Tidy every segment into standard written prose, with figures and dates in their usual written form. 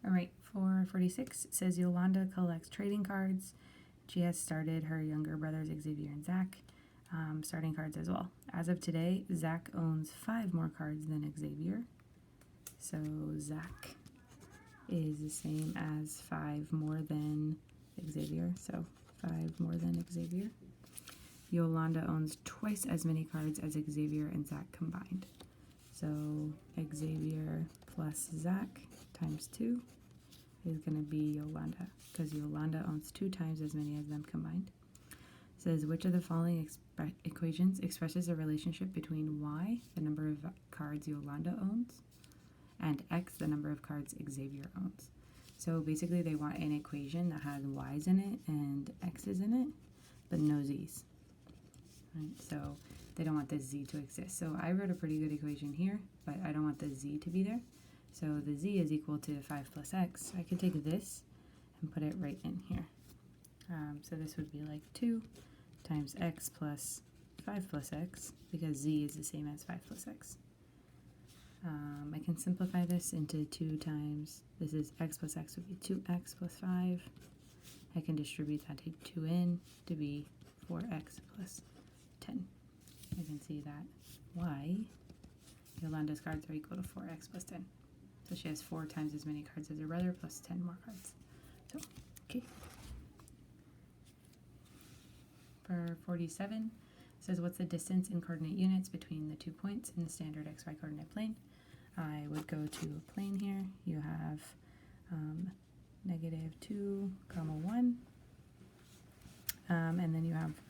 All right, for 46, it says Yolanda collects trading cards. She has started her younger brothers Xavier and Zach starting cards as well. As of today, Zach owns 5 more cards than Xavier. So Zach is the same as 5 more than Xavier. So 5 more than Xavier. Yolanda owns twice as many cards as Xavier and Zach combined. So Xavier plus Zach times 2 is going to be Yolanda, because Yolanda owns 2 times as many as them combined. It says, which of the following equations expresses a relationship between y, the number of cards Yolanda owns, and x, the number of cards Xavier owns. So basically they want an equation that has y's in it and x's in it, but no z's. Right? So they don't want this z to exist. So I wrote a pretty good equation here, but I don't want the z to be there. So the z is equal to 5 plus x. I could take this and put it right in here. So this would be like 2 times x plus 5 plus x, because z is the same as 5 plus x. I can simplify this into 2 times, this is x plus x would be 2x plus 5. I can distribute that, take 2 in to be 4x plus 10. I can see that y, Yolanda's cards are equal to 4x plus 10. So she has 4 times as many cards as her brother plus 10 more cards. So, okay. For 47, it says, what's the distance in coordinate units between the 2 points in the standard xy coordinate plane? I would go to a plane here. You have -2, 1. And then you have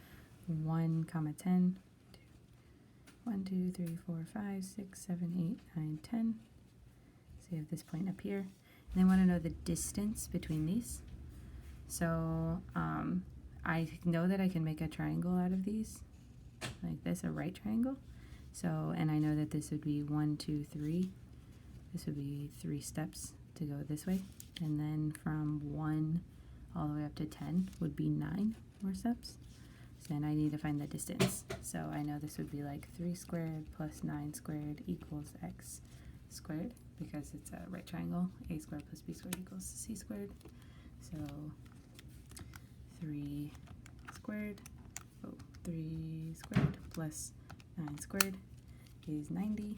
1, 10. 1, 2, 3, 4, 5, 6, 7, 8, 9, 10. So you have this point up here. And they want to know the distance between these. So I know that I can make a triangle out of these, like this, a right triangle. So, and I know that this would be 1, 2, 3. This would be 3 steps to go this way. And then from 1 all the way up to 10 would be 9 more steps. So then I need to find the distance. So I know this would be like 3 squared plus 9 squared equals x squared, because it's a right triangle. A squared plus b squared equals c squared. So 3 squared plus 9 squared is 90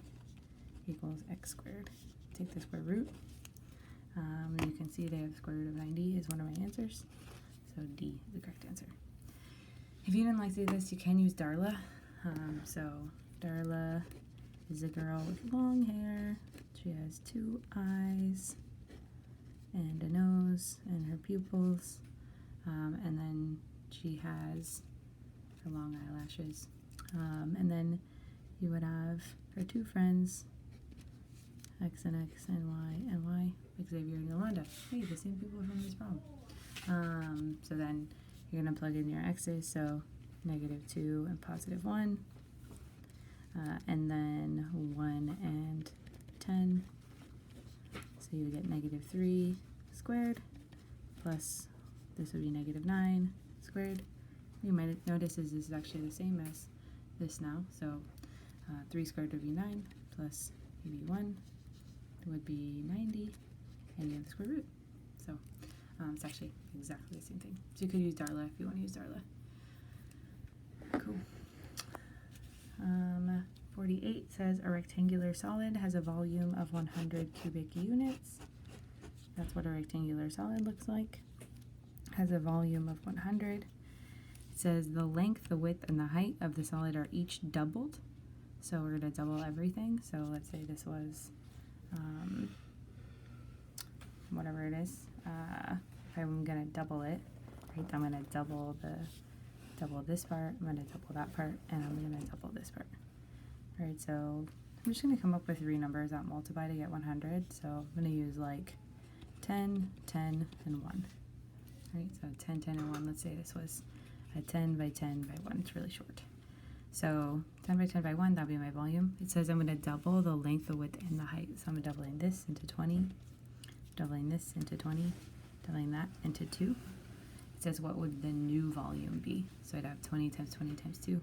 equals x squared. Take the square root. You can see they have square root of 90 is one of my answers. So D is the correct answer. If you didn't like to do this, you can use Darla. So Darla is a girl with long hair. She has 2 eyes and a nose and her pupils. And then she has her long eyelashes. And then you would have her 2 friends, X and X and Y, Xavier and Yolanda. Hey, the same people from this problem. So then you're going to plug in your x's, so -2 and +1. And then 1 and 10. So you get -3 squared plus this would be -9 squared. You might notice this is actually the same as this now. So 3 squared would be 9 plus maybe 1 would be 90, and you have the square root. So it's actually exactly the same thing. So you could use Darla if you want to use Darla. Cool. 48 says a rectangular solid has a volume of 100 cubic units. That's what a rectangular solid looks like. Has a volume of 100. It says the length, the width, and the height of the solid are each doubled. So we're going to double everything. So let's say this was whatever it is. If I'm going to double it, right, I'm going to double this part, I'm going to double that part, and I'm going to double this part. All right, so I'm just going to come up with 3 numbers that multiply to get 100. So I'm going to use like 10, 10, and 1. Right, so 10, 10, and 1. Let's say this was a 10 by 10 by 1. It's really short. So 10 by 10 by 1, that'll be my volume. It says I'm going to double the length, the width, and the height. So I'm doubling this into 20, doubling this into 20, doubling that into 2. It says what would the new volume be? So I'd have 20 times 20 times 2.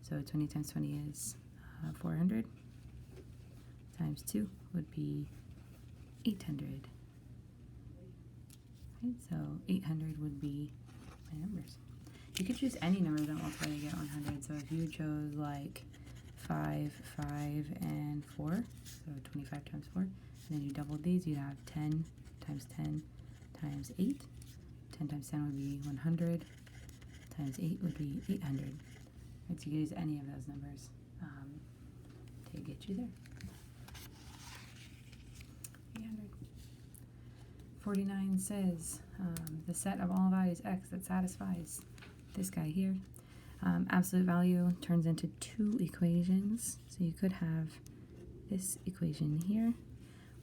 So 20 times 20 is 400 times 2 would be 800. Right, so 800 would be my numbers. You could choose any number that multiply to get 100. So if you chose like 5, 5, and 4, so 25 times 4, and then you doubled these, you'd have 10 times 10 times 8. 10 times 10 would be 100, times 8 would be 800. Right, so you could use any of those numbers to get you there. 800. 49 says the set of all values x that satisfies this guy here. Absolute value turns into two equations. So you could have this equation here,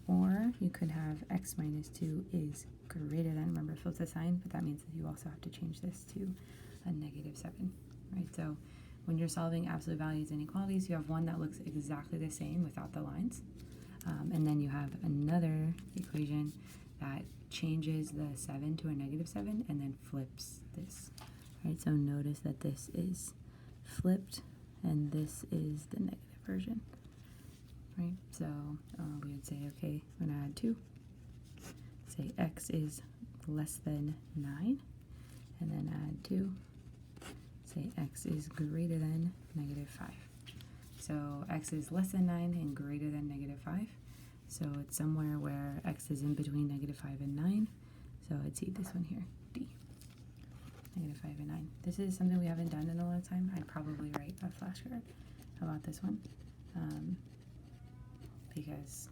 or you could have x minus 2 is greater than, remember flip the sign, but that means that you also have to change this to a negative 7, right? So when you're solving absolute values and inequalities, you have one that looks exactly the same without the lines, and then you have another equation that changes the 7 to a negative 7 and then flips this, right? So notice that this is flipped and this is the negative version, right? So we would say, okay, we're going to add 2. Say x is less than 9, and then add 2. Say x is greater than negative 5. So x is less than 9 and greater than negative 5. So it's somewhere where x is in between negative 5 and 9. So I'd see this one here, D. Negative 5 and 9. This is something we haven't done in a long time. I'd probably write a flashcard about this one because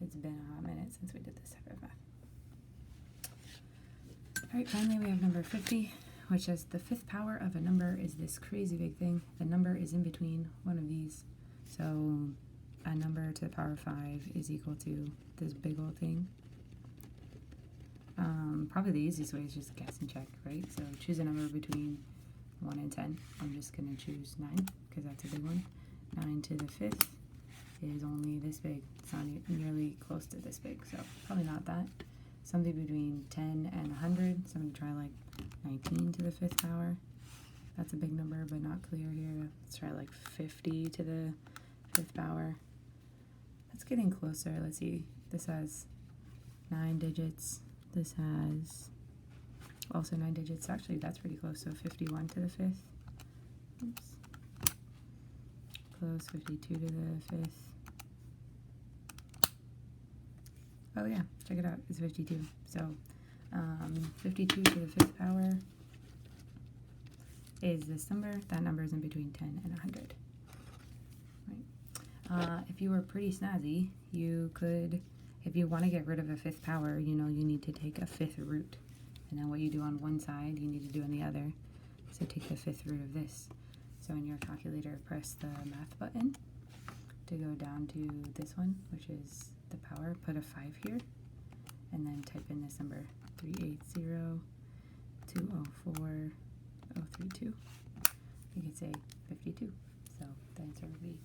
it's been a hot minute since we did this type of math. Alright, finally we have number 50, which is the fifth power of a number is this crazy big thing. The number is in between one of these. So a number to the power of 5 is equal to this big old thing. Probably the easiest way is just guess and check, right? So choose a number between 1 and 10. I'm just going to choose 9 because that's a big one. 9 to the 5th is only this big. It's not nearly close to this big, so probably not that. Something between 10 and 100. So I'm going to try like 19 to the 5th power. That's a big number, but not clear here. Let's try like 50 to the 5th power. That's getting closer. Let's see. This has 9 digits. This has also 9 digits. Actually, that's pretty close. So 51 to the 5th. Oops. Close. 52 to the 5th. Oh yeah, check it out. It's 52. So 52 to the 5th power is this number. That number is in between 10 and 100. Right. If you were pretty snazzy, you could, if you want to get rid of a 5th power, you know, you need to take a 5th root. And then what you do on one side, you need to do on the other. So take the 5th root of this. So in your calculator, press the math button to go down to this one, which is the power. Put a 5 here, and then type in this number, 380-204-032. You could say 52. So the answer would be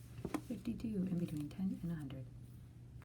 52 in between 10 and 100.